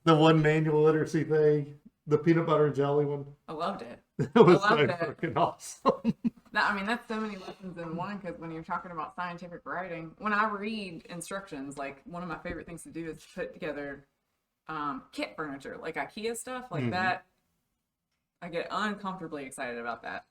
The one manual literacy thing, the peanut butter and jelly one. I loved it. It I was so loved it. fucking awesome. I mean, that's so many lessons in one because when you're talking about scientific writing, when I read instructions, like one of my favorite things to do is put together kit furniture, like IKEA stuff, like Mhm. that. I get uncomfortably excited about that.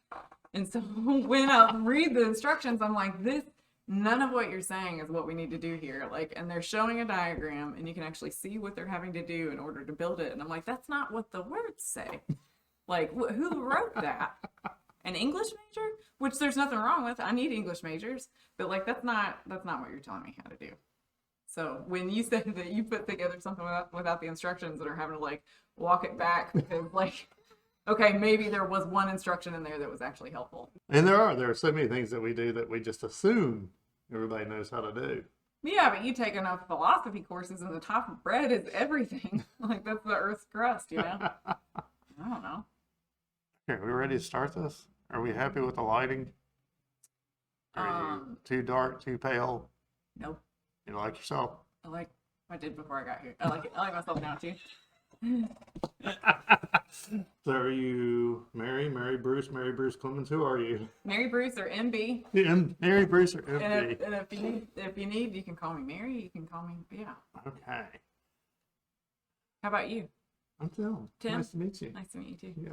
And so when I read the instructions, I'm like, this, none of what you're saying is what we need to do here. Like, and they're showing a diagram and you can actually see what they're having to do in order to build it. And I'm like, that's not what the words say. Like, who wrote that? An English major? Which there's nothing wrong with. I need English majors, but like that's not what you're telling me how to do. So when you said that you put together something without the instructions and are having to like walk it back because like okay, maybe there was one instruction in there that was actually helpful. And there are so many things that we do that we just assume everybody knows how to do. Yeah, but you take enough philosophy courses and the top of bread is everything. Like that's the earth's crust, you know? I don't know. Okay, are we ready to start this? Are we happy with the lighting? Are you too dark, too pale? Nope. You like yourself? I like I did before I got here. I like it. I like myself now too. So are you Mary Bruce Clemens? Who are you? Mary Bruce or MB. Mary Bruce or And MB? if you need, you can call me Mary. You can call me Okay. How about you? I'm Tim. Tim? Nice to meet you. Nice to meet you too. Yeah.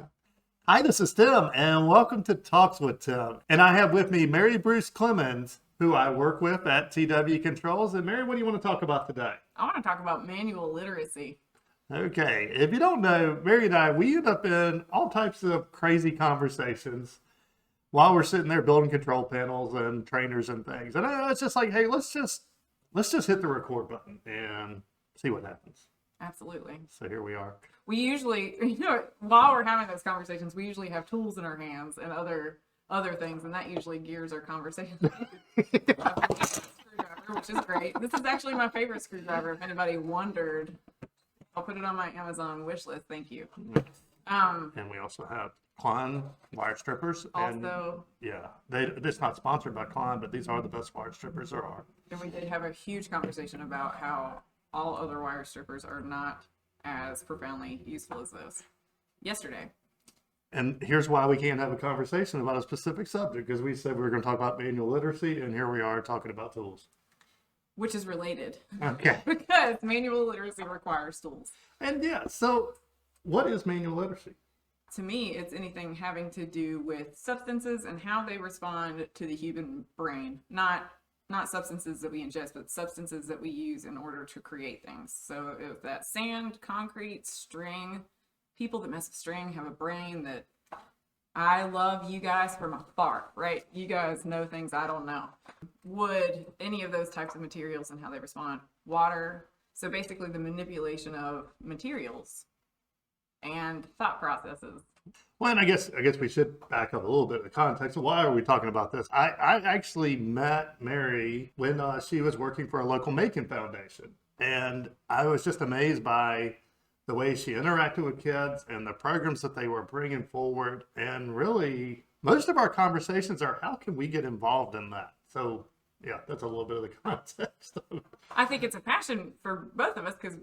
Hi, this is Tim, and welcome to Talks with Tim. And I have with me Mary Bruce Clemens, who I work with at TW Controls. And Mary, what do you want to talk about today? I want to talk about manual literacy. Okay, if you don't know, Mary and I, we end up in all types of crazy conversations while we're sitting there building control panels and trainers and things. And it's just like, hey, let's just hit the record button and see what happens. Absolutely. So here we are. We usually, while we're having those conversations, we usually have tools in our hands and other things, and that usually gears our conversation. Screwdriver, which is great. This is actually my favorite screwdriver. If anybody wondered, I'll put it on my Amazon wish list. Thank you. And we also have Klein wire strippers. And Also, yeah, it's not sponsored by Klein, but these are the best wire strippers there are. and we did have a huge conversation about how all other wire strippers are not as profoundly useful as those yesterday. And here's why we can't have a conversation about a specific subject, because we said we were going to talk about manual literacy, and here we are talking about tools. Which is related. Okay. Because manual literacy requires tools. And yeah, so what is manual literacy? To me, it's anything having to do with substances and how they respond to the human brain. Not substances that we ingest, but substances that we use in order to create things. So if that's sand, concrete, string, people that mess with string have a brain that I love you guys from afar, right? You guys know things I don't know. Wood, any of those types of materials and how they respond. Water. So basically the manipulation of materials and thought processes. Well, and I guess we should back up a little bit of the context. Why are we talking about this? I actually met Mary when she was working for a local Macon Foundation. And I was just amazed by the way she interacted with kids and the programs that they were bringing forward. And really, most of our conversations are, how can we get involved in that? So yeah, that's a little bit of the context. I think it's a passion for both of us because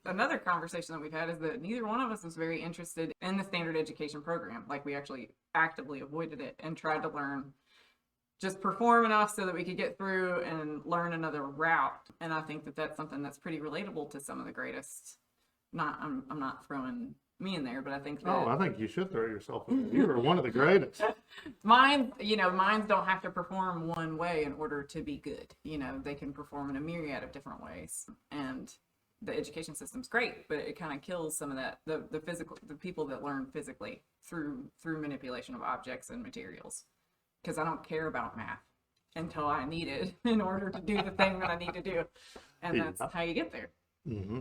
another conversation that we've had is that neither one of us was very interested in the standard education program. Like we actually actively avoided it and tried to learn, just perform enough so that we could get through and learn another route. And I think that that's something that's pretty relatable to some of the greatest. I'm not throwing me in there, but I think that Oh, I think you should throw yourself in there. You are one of the greatest. minds don't have to perform one way in order to be good. They can perform in a myriad of different ways. And the education system's great, but it kind of kills some of that, the people that learn physically through manipulation of objects and materials. Because I don't care about math until I need it in order to do the thing that I need to do. And that's how you get there. Mm-hmm.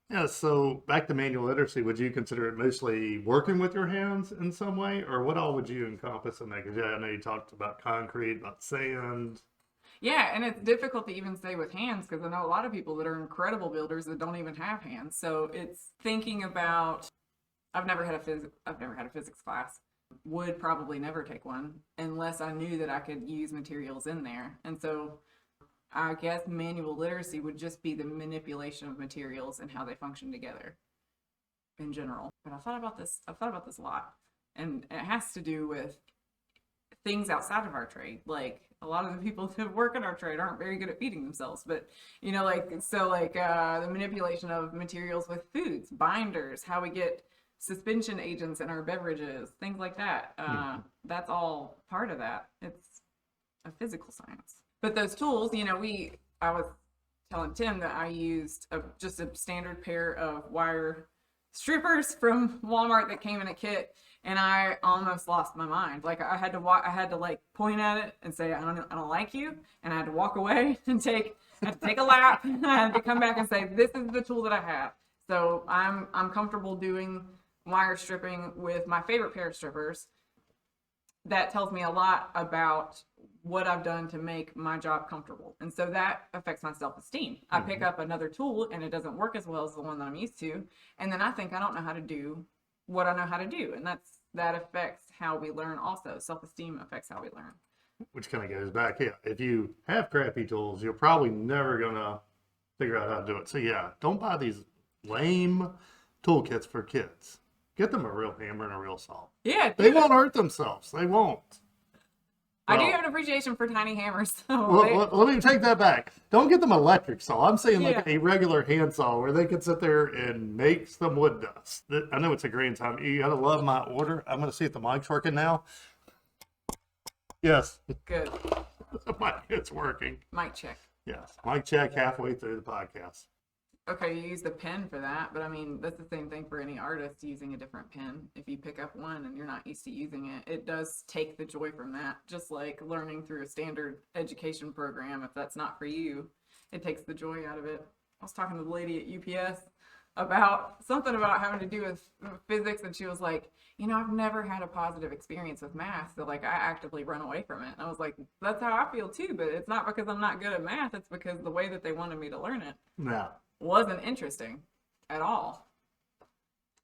Yeah, so back to manual literacy, would you consider it mostly working with your hands in some way, or what all would you encompass in that? Because I know you talked about concrete, about sand. Yeah, and it's difficult to even say with hands because I know a lot of people that are incredible builders that don't even have hands. So it's thinking about. I've never had a physics class. Would probably never take one unless I knew that I could use materials in there. And so I guess manual literacy would just be the manipulation of materials and how they function together in general. But I've thought about this a lot. And it has to do with things outside of our trade. Like a lot of the people that work in our trade aren't very good at feeding themselves. But the manipulation of materials with foods, binders, how we get suspension agents in our beverages, things like that. That's all part of that. It's a physical science. But those tools, I was telling Tim that I used just a standard pair of wire strippers from Walmart that came in a kit, and I almost lost my mind. Like I had to like point at it and say, I don't like you, and I had to walk away and take a lap, and I had to come back and say, this is the tool that I have. So I'm comfortable doing wire stripping with my favorite pair of strippers. That tells me a lot about what I've done to make my job comfortable. And so that affects my self-esteem. I pick up another tool and it doesn't work as well as the one that I'm used to. And then I think I don't know how to do what I know how to do. And that affects how we learn also. Self-esteem affects how we learn. Which kind of goes back, yeah, if you have crappy tools, you're probably never going to figure out how to do it. So yeah, don't buy these lame toolkits for kids. Get them a real hammer and a real saw. Yeah. They won't hurt themselves. They won't. I do have an appreciation for tiny hammers. So well, let me take that back. Don't get them electric saw. I'm saying like a regular hand saw where they can sit there and make some wood dust. I know it's a green time. You gotta love my order. I'm gonna see if the mic's working now. Yes. Good. It's working. Mic check. Yes. Mic check halfway through the podcast. Okay, you use the pen for that, but I mean, that's the same thing for any artist using a different pen. If you pick up one and you're not used to using it, it does take the joy from that. Just like learning through a standard education program, if that's not for you, it takes the joy out of it. I was talking to the lady at UPS about something about having to do with physics, and she was like, I've never had a positive experience with math, so like I actively run away from it. And I was like, that's how I feel too, but it's not because I'm not good at math, it's because the way that they wanted me to learn it. No. Wasn't interesting at all.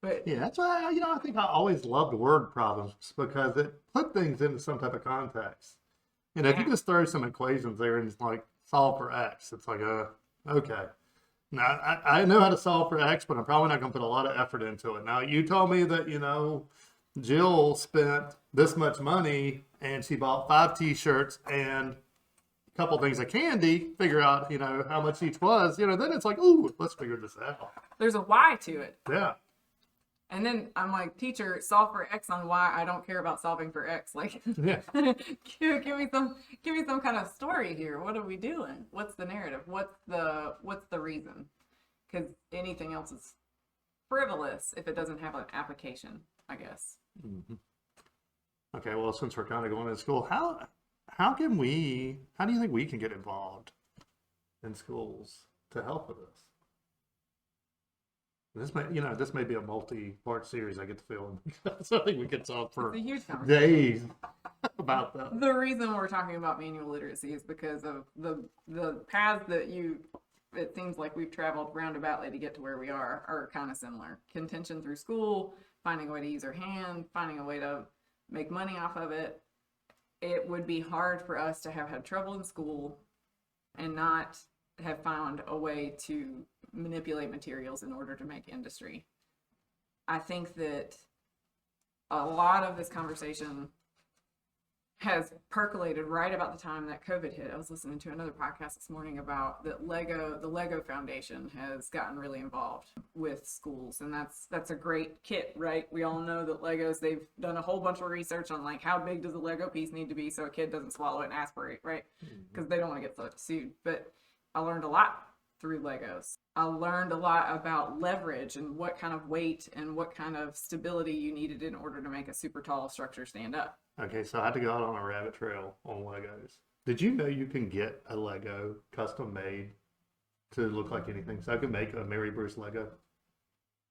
But yeah, that's why I think I always loved word problems because it put things into some type of context. If you just throw some equations there and it's like solve for X, it's like okay. Now I know how to solve for X, but I'm probably not going to put a lot of effort into it. Now you told me that Jill spent this much money and she bought 5 T-shirts and couple things of candy, figure out, how much each was, then it's like, ooh, let's figure this out. There's a why to it. Yeah. And then I'm like, teacher, solve for X on Y. I don't care about solving for X. Like, yeah. give me some kind of story here. What are we doing? What's the narrative? What's the reason? Because anything else is frivolous if it doesn't have an application, I guess. Mm-hmm. Okay, well, since we're kind of going to school, how do you think we can get involved in schools to help with this? This may be a multi-part series. I get the feeling. So I think we could talk for days about that. The reason we're talking about manual literacy is because of the paths that it seems like we've traveled roundaboutly to get to where we are kind of similar. Contention through school, finding a way to use our hand, finding a way to make money off of it. It would be hard for us to have had trouble in school and not have found a way to manipulate materials in order to make industry. I think that a lot of this conversation has percolated right about the time that COVID hit. I was listening to another podcast this morning about that the Lego Foundation has gotten really involved with schools, and that's a great kit, right? We all know that Legos, they've done a whole bunch of research on like how big does a Lego piece need to be so a kid doesn't swallow it and aspirate, right? Because they don't want to get sued. But I learned a lot through Legos. I learned a lot about leverage and what kind of weight and what kind of stability you needed in order to make a super tall structure stand up. Okay, so I had to go out on a rabbit trail on Legos. Did you know you can get a Lego custom made to look like anything? So I can make a Mary Bruce Lego.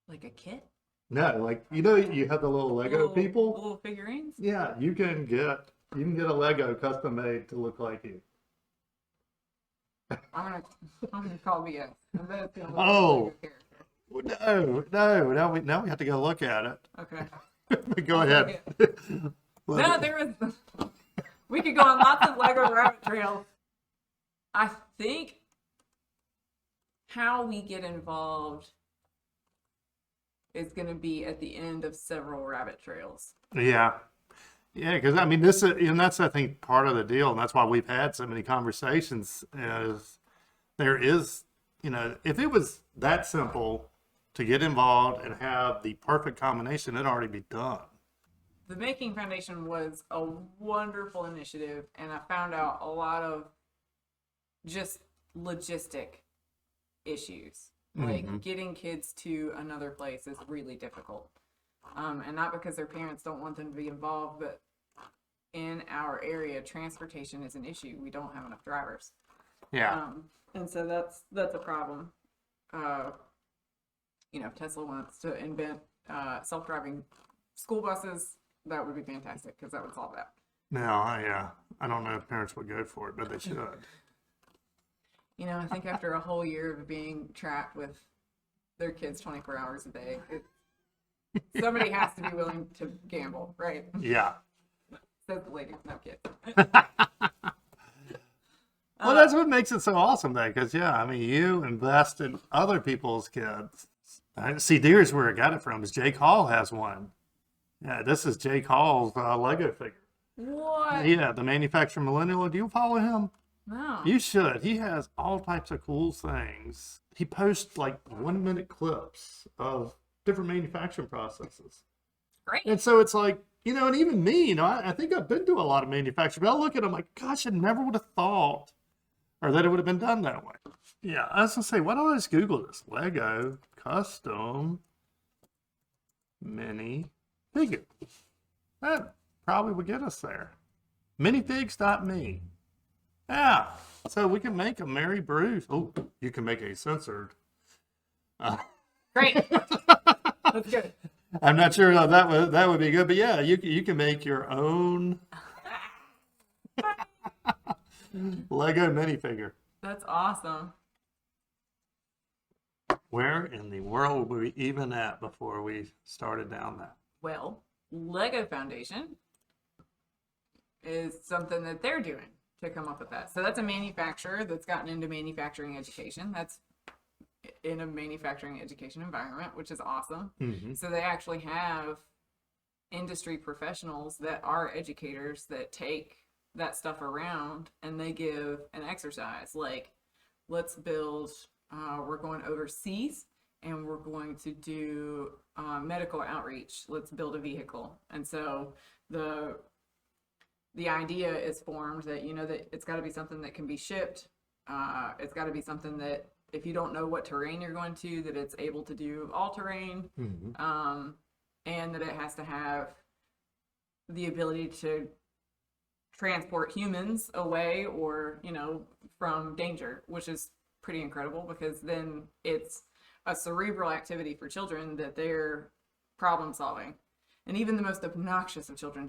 Like a kit? No, like you have the little Lego people. Little figurines? Yeah, you can get a Lego custom made to look like you. I'm gonna call BS. I bet it's gonna look Oh. like a character. No. Now we have to go look at it. Okay. Go ahead. No, we could go on lots of Lego rabbit trails. I think how we get involved is going to be at the end of several rabbit trails. Yeah. Yeah, because I mean, this is, and that's I think part of the deal, and that's why we've had so many conversations. Is there is, if it was that simple to get involved and have the perfect combination, it'd already be done. The Making Foundation was a wonderful initiative, and I found out a lot of just logistic issues. Like getting kids to another place is really difficult. And not because their parents don't want them to be involved, but in our area, transportation is an issue. We don't have enough drivers. Yeah. And so that's a problem. If Tesla wants to invent self-driving school buses, that would be fantastic because that would solve that. No, I don't know if parents would go for it, but they should. I think after a whole year of being trapped with their kids 24 hours a day, somebody has to be willing to gamble, right? Yeah. Says the lady with no kids. Well, that's what makes it so awesome, though, because, I mean, you invest in other people's kids. I see, here's where I got it from, is Jake Hall has one. Yeah, this is Jake Hall's Lego figure. What? Yeah, the manufacturer Millennial. Do you follow him? No. You should. He has all types of cool things. He posts like 1-minute clips of different manufacturing processes. Great. And so it's like, and even me, I think I've been to a lot of manufacturing, but I look at them like, gosh, I never would have thought or that it would have been done that way. Yeah, I was going to say, why don't I just Google this? Lego custom mini figure. That probably would get us there. Minifigs.me. Yeah, so we can make a Mary Bruce. Oh, you can make a censored. Great. That's good. I'm not sure how that would be good, but yeah, you can make your own Lego minifigure. That's awesome. Where in the world were we even at before we started down that? Well, Lego Foundation is something that they're doing to come up with that. So that's a manufacturer that's gotten into manufacturing education. That's in a manufacturing education environment, which is awesome. Mm-hmm. So they actually have industry professionals that are educators that take that stuff around and they give an exercise like, let's build, we're going overseas and we're going to do medical outreach. Let's build a vehicle. And so the idea is formed that, that it's got to be something that can be shipped. It's got to be something that if you don't know what terrain you're going to, that it's able to do all terrain. Mm-hmm. And that it has to have the ability to transport humans away or, from danger, which is pretty incredible because then it's a cerebral activity for children that they're problem solving. And even the most obnoxious of children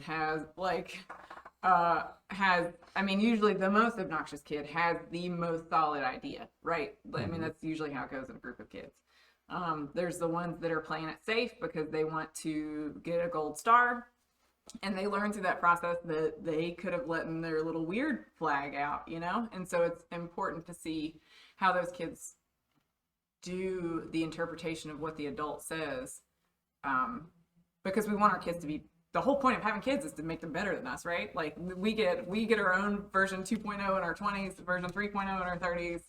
usually the most obnoxious kid has the most solid idea, right? I mean, that's usually how it goes in a group of kids. There's the ones that are playing it safe because they want to get a gold star, and they learn through that process that they could have let their little weird flag out, And so it's important to see how those kids do the interpretation of what the adult says, because we want our kids to be. The whole point of having kids is to make them better than us, right? Like we get our own version 2.0 in our 20s, version 3.0 in our 30s,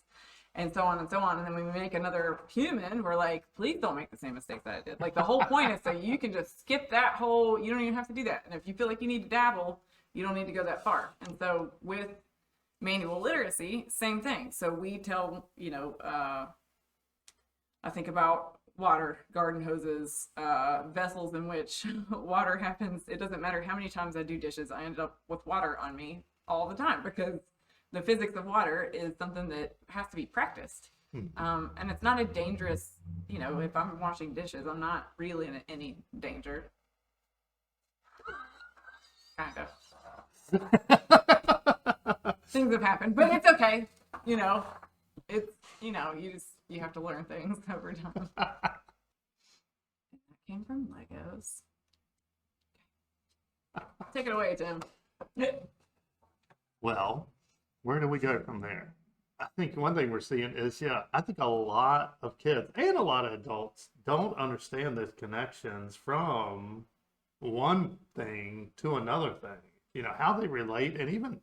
and so on and so on. And then when we make another human, we're like, please don't make the same mistakes that I did. Like the whole point is so you can just skip that whole, you don't even have to do that. And if you feel like you need to dabble, you don't need to go that far. And so with manual literacy, same thing. So we tell, I think about water, garden hoses, vessels in which water happens. It doesn't matter how many times I do dishes, I ended up with water on me all the time because the physics of water is something that has to be practiced. And it's not a dangerous, if I'm washing dishes, I'm not really in any danger. Kind of. Things have happened, but it's okay. It's, you have to learn things over time. That came from Legos. Take it away, Tim. Well, where do we go from there? I think one thing we're seeing is, yeah, I think a lot of kids and a lot of adults don't understand those connections from one thing to another thing. How they relate, and even,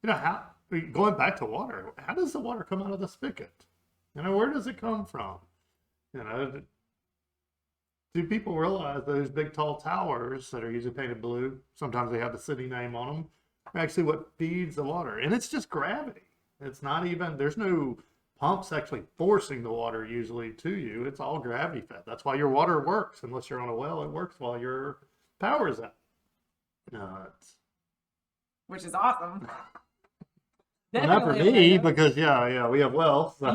how going back to water, how does the water come out of the spigot? Where does it come from? You know, do people realize those big tall towers that are usually painted blue, sometimes they have the city name on them, are actually what feeds the water? And it's just gravity. It's not even, there's no pumps actually forcing the water usually to you. It's all gravity fed. That's why your water works. Unless you're on a well, it works while your power's out. Which is awesome. Well, not for Definitely me, Lego. because yeah, we have wells. So.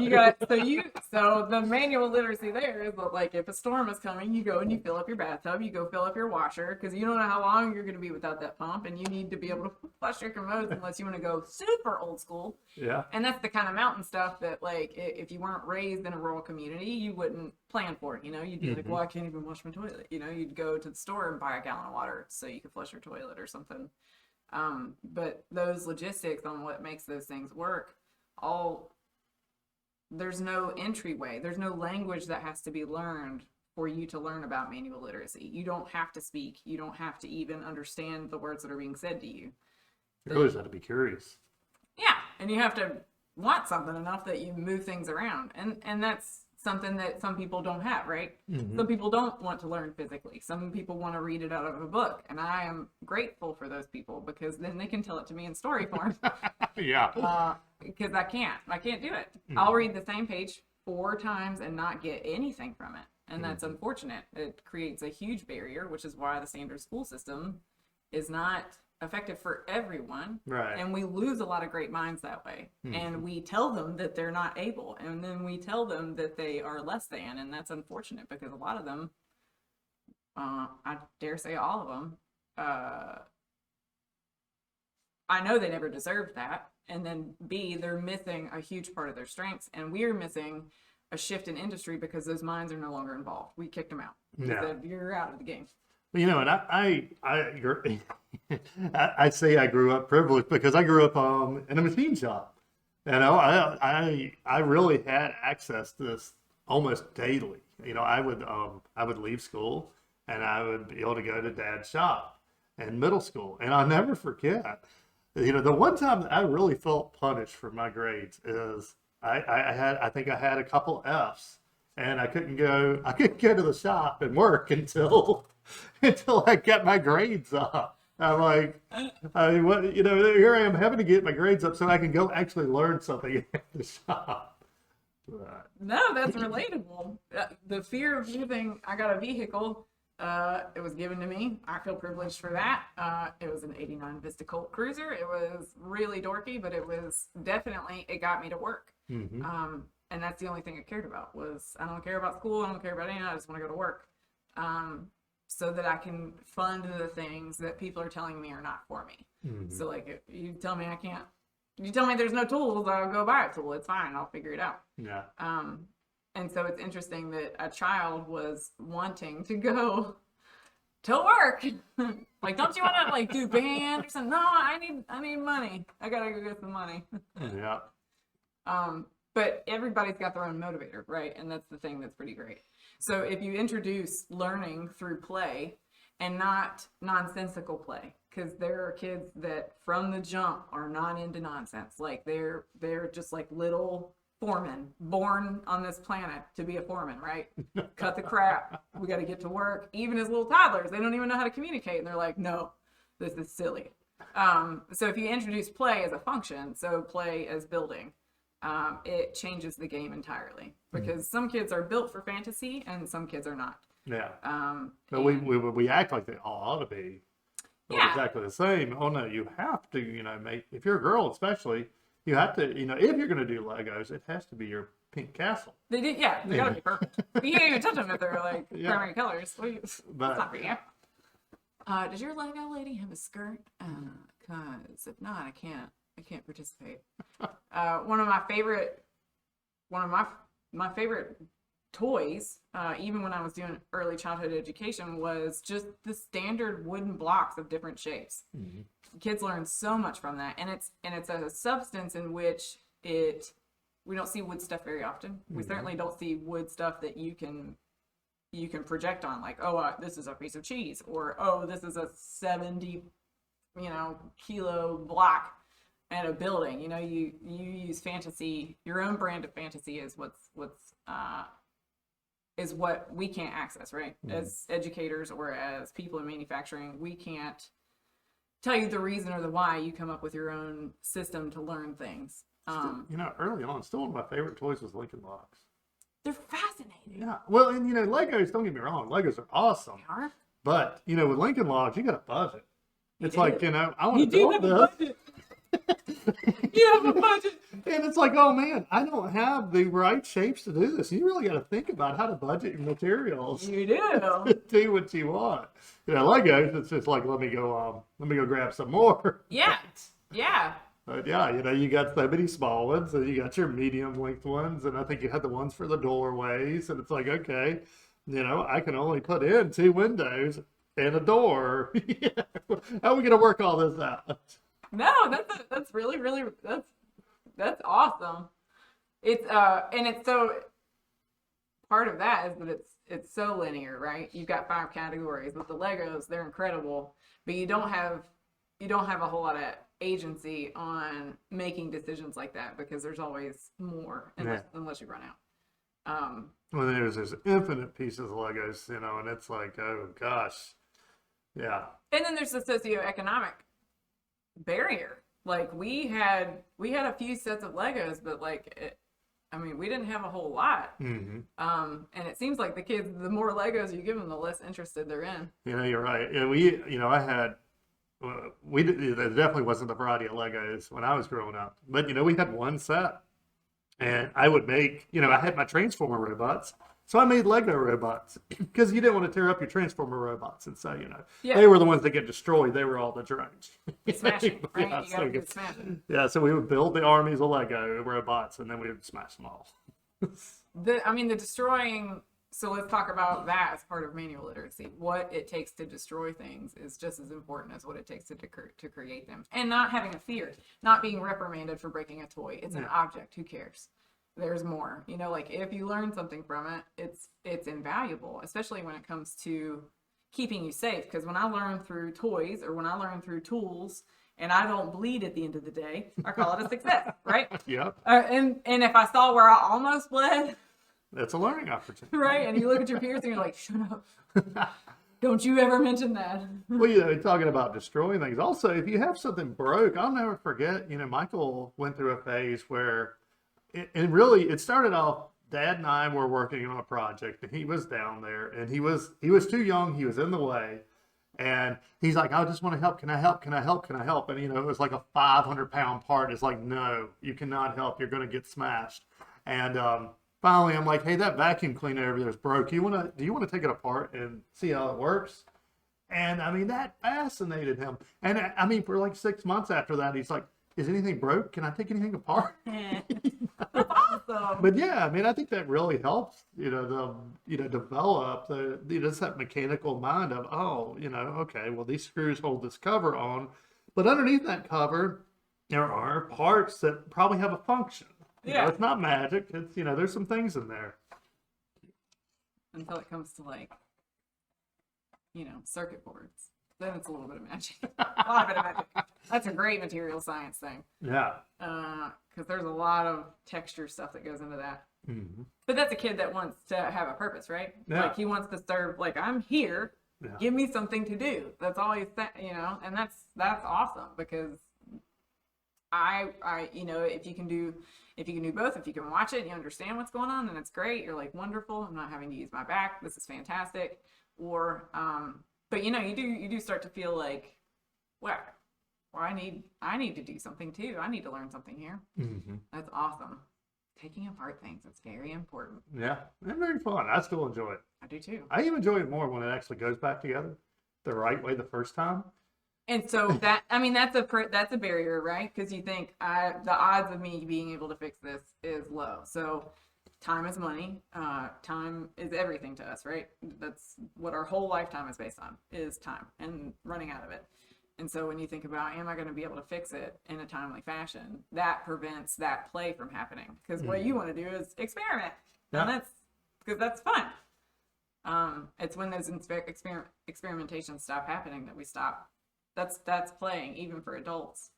So the manual literacy there is that, like, if a storm is coming, you go and you fill up your bathtub, you go fill up your washer, because you don't know how long you're going to be without that pump, and you need to be able to flush your commodes unless you want to go super old school. Yeah. And that's the kind of mountain stuff that, like, if you weren't raised in a rural community, you wouldn't plan for it. You'd be like, well, I can't even wash my toilet. You'd go to the store and buy a gallon of water so you could flush your toilet or something. But those logistics on what makes those things work, there's no entryway. There's no language that has to be learned for you to learn about manual literacy. You don't have to speak. You don't have to even understand the words that are being said to you. You always have to be curious. Yeah, and you have to want something enough that you move things around. And that's something that some people don't have, right? Mm-hmm. Some people don't want to learn physically. Some people want to read it out of a book. And I am grateful for those people, because then they can tell it to me in story form. Yeah. Because I can't do it. Mm-hmm. I'll read the same page 4 times and not get anything from it. And that's unfortunate. It creates a huge barrier, which is why the standard school system is not effective for everyone. Right. And we lose a lot of great minds that way. And we tell them that they're not able, and then we tell them that they are less than, and that's unfortunate, because a lot of them, I dare say all of them, I know they never deserved that. And then B, they're missing a huge part of their strengths, and we're missing a shift in industry because those minds are no longer involved. We kicked them out. We said, you're out of the game. And I say I grew up privileged because I grew up in a machine shop. I really had access to this almost daily. I would leave school and I would be able to go to Dad's shop in middle school, and I'll never forget. The one time that I really felt punished for my grades is I think I had a couple Fs, and I couldn't go to the shop and work until I got my grades up. I'm like, here I am having to get my grades up so I can go actually learn something at the shop. But, no, that's relatable. The fear of losing, I got a vehicle. It was given to me. I feel privileged for that. It was an 89 Vista Colt Cruiser. It was really dorky, but it got me to work. mm-hmm. And that's the only thing I cared about. Was I don't care about school. I don't care about anything. I just want to go to work. So that I can fund the things that people are telling me are not for me. Mm-hmm. So, like, if you tell me I can't, you tell me there's no tools, I'll go buy a tool. It's fine. I'll figure it out. Yeah. And so it's interesting that a child was wanting to go to work. Like, don't you want to, like, do band or something? No, I need money. I gotta go get some money. Yeah. But everybody's got their own motivator, right? And that's the thing that's pretty great. So if you introduce learning through play and not nonsensical play, because there are kids that from the jump are not into nonsense. Like they're just like little foremen born on this planet to be a foreman, right? Cut the crap. We got to get to work. Even as little toddlers, they don't even know how to communicate. And they're like, no, this is silly. So if you introduce play as a function, so play as building, it changes the game entirely, because some kids are built for fantasy and some kids are not. Yeah. But we act like they all ought to be exactly the same. Oh no, you have to, if you're a girl especially, you have to, if you're going to do Legos, it has to be your pink castle. They gotta be perfect. You can't even touch them if they're like primary colors. That's not for you. Does your Lego lady have a skirt? Cause if not, I can't participate. One of my favorite toys, even when I was doing early childhood education, was just the standard wooden blocks of different shapes. Mm-hmm. Kids learn so much from that, and it's a substance in which it see wood stuff very often. We certainly don't see wood stuff that you can project on, like, oh, this is a piece of cheese, or oh, this is a 70 kilo block and a building. You use fantasy. Your own brand of fantasy is is what we can't access, right? As educators or as people in manufacturing, we can't tell you the reason or the why. You come up with your own system to learn things. Early on, still one of my favorite toys was Lincoln Logs. They're fascinating. Yeah. Well, and Legos, don't get me wrong, Legos are awesome. They are. But, with Lincoln Logs, you got a budget. It's do. like, I want You to do build have a this. budget. You have a budget. And it's like, oh man, I don't have the right shapes to do this. You really got to think about how to budget your materials. You do. Do what you want. Legos, it's just like, let me go grab some more. Yeah. Yeah. But yeah, you got so many small ones, and you got your medium length ones, and I think you had the ones for the doorways, and it's like, okay, I can only put in 2 windows and a door. How are we gonna work all this out? No, that's really, really, that's awesome. It's and it's so, part of that is that it's so linear, right? You've got 5 categories. With the Legos, they're incredible, but you don't have a whole lot of agency on making decisions like that, because there's always more unless you run out. Well, there's infinite pieces of Legos, and it's like, oh gosh, yeah. And then there's the socioeconomic barrier. Like we had a few sets of Legos, but we didn't have a whole lot. Mm-hmm. And it seems like the kids, the more Legos you give them, the less interested they're in. You're right. There definitely wasn't the variety of Legos when I was growing up, but we had one set, and I would make, I had my Transformer robots, so I made Lego robots because you didn't want to tear up your Transformer robots, and so they were the ones that get destroyed. They were all the drones. Smashing, right? Yeah, You gotta do smashing. Yeah, so we would build the armies of Lego robots, and then we would smash them all. The destroying. So let's talk about that as part of manual literacy. What it takes to destroy things is just as important as what it takes to create them. And not having a fear, not being reprimanded for breaking a toy. It's an object. Who cares? There's more. If you learn something from it, it's invaluable, especially when it comes to keeping you safe. Because when I learn through toys or when I learn through tools and I don't bleed at the end of the day, I call it a success, right? Yeah. And if I saw where I almost bled, that's a learning opportunity. right? And you look at your peers and you're like, shut up. Don't you ever mention that. Well, talking about destroying things. Also, if you have something broke, I'll never forget, Michael went through a phase where, it started off, Dad and I were working on a project, and he was down there, and he was too young, he was in the way, and he's like, I just want to help, can I help, can I help, can I help? And, it was like a 500-pound part. It's like, no, you cannot help, you're going to get smashed. And, finally, I'm like, hey, that vacuum cleaner over there is broke. Do you want to take it apart and see how it works? And that fascinated him. And for like 6 months after that, he's like, is anything broke? Can I take anything apart? That's awesome. But yeah, I think that really helps, develop just that mechanical mind of, okay, well, these screws hold this cover on, but underneath that cover, there are parts that probably have a function. It's not magic. It's, there's some things in there. Until it comes to circuit boards. Then it's a little bit of magic. A lot of magic. That's a great material science thing. Yeah. Because there's a lot of texture stuff that goes into that. Mm-hmm. But that's a kid that wants to have a purpose, right? Yeah. He wants to serve, I'm here. Yeah. Give me something to do. That's all he's and that's awesome, because I if you can do both, if you can watch it and you understand what's going on, then it's great. You're like, wonderful, I'm not having to use my back. This is fantastic. Or but you do start to feel like, well, I need to do something too. I need to learn something here. Mm-hmm. That's awesome. Taking apart things, it's very important. Yeah, and very fun. I still enjoy it. I do too. I even enjoy it more when it actually goes back together the right way the first time. And so that's a barrier, right? Because you think the odds of me being able to fix this is low. So time is money. Time is everything to us, right? That's what our whole lifetime is based on, is time and running out of it. And so when you think about, am I going to be able to fix it in a timely fashion, that prevents that play from happening. Because what you want to do is experiment. Yeah. And that's fun. It's when those experimentations stop happening that we stop. That's playing, even for adults.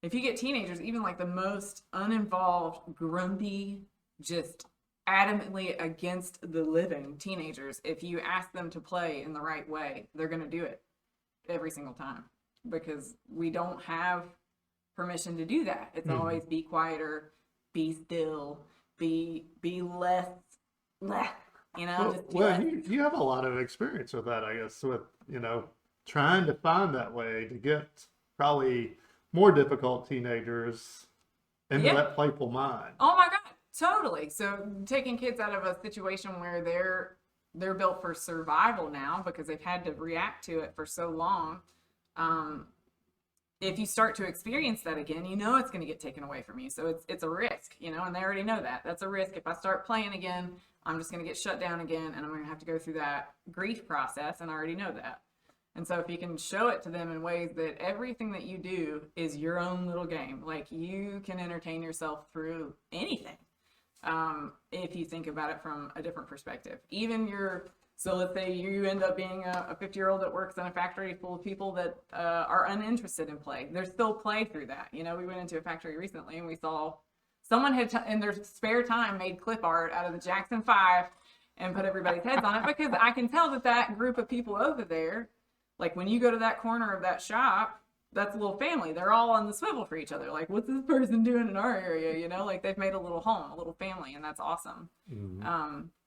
If you get teenagers, even like the most uninvolved, grumpy, just adamantly against the living teenagers, if you ask them to play in the right way, they're going to do it every single time, because we don't have permission to do that. It's always be quieter, be still, be less, you know. Just be less. You have a lot of experience with that, I guess, with, trying to find that way to get probably more difficult teenagers into Yeah. that playful mind. Oh my God, totally. So taking kids out of a situation where they're built for survival now because they've had to react to it for so long. If you start to experience that again, it's going to get taken away from you. So it's a risk, and they already know that. That's a risk. If I start playing again, I'm just going to get shut down again, and I'm going to have to go through that grief process, and I already know that. And so if you can show it to them in ways that everything that you do is your own little game, like you can entertain yourself through anything. If you think about it from a different perspective, so let's say you end up being a 50-year-old that works in a factory full of people that are uninterested in play. There's still play through that. We went into a factory recently and we saw someone had in their spare time made clip art out of the Jackson 5 and put everybody's heads on it, because I can tell that group of people over there, like when you go to that corner of that shop, that's a little family. They're all on the swivel for each other. Like, what's this person doing in our area? Like they've made a little home, a little family, and that's awesome.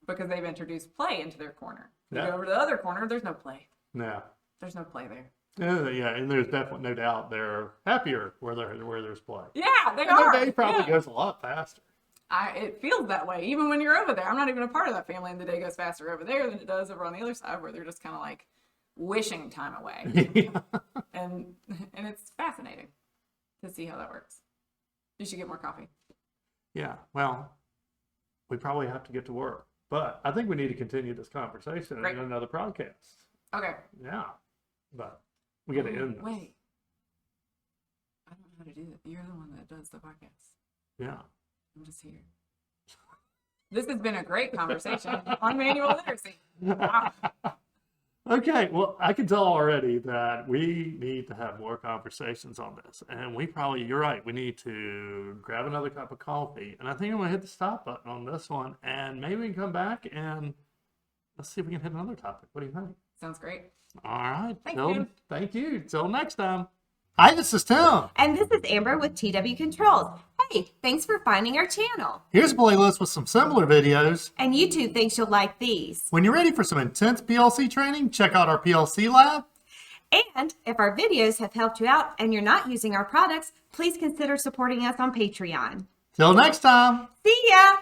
Because they've introduced play into their corner. You go over to the other corner, there's no play. Yeah. There's no play there. Yeah, and there's definitely no doubt they're happier where there's play. Yeah, they And are. their day probably Yeah. goes a lot faster. It feels that way, even when you're over there. I'm not even a part of that family, and the day goes faster over there than it does over on the other side, where they're just kind of like wishing time away. and it's fascinating to see how that works. You should get more coffee. Yeah, well, we probably have to get to work, but I think we need to continue this conversation Great. in another podcast. Okay. Yeah, but we got to end this. Wait. I don't know how to do that. You're the one that does the podcast. Yeah. I'm just here. This has been a great conversation on manual literacy. Wow. Okay, well, I can tell already that we need to have more conversations on this. And you're right, we need to grab another cup of coffee. And I think I'm going to hit the stop button on this one. And maybe we can come back and let's see if we can hit another topic. What do you think? Sounds great. All right. Thank you. Thank you. Till next time. Hi, this is Tim. And this is Amber with TW Controls. Hey, thanks for finding our channel. Here's a playlist with some similar videos. And YouTube thinks you'll like these. When you're ready for some intense PLC training, check out our PLC lab. And if our videos have helped you out and you're not using our products, please consider supporting us on Patreon. Till next time. See ya!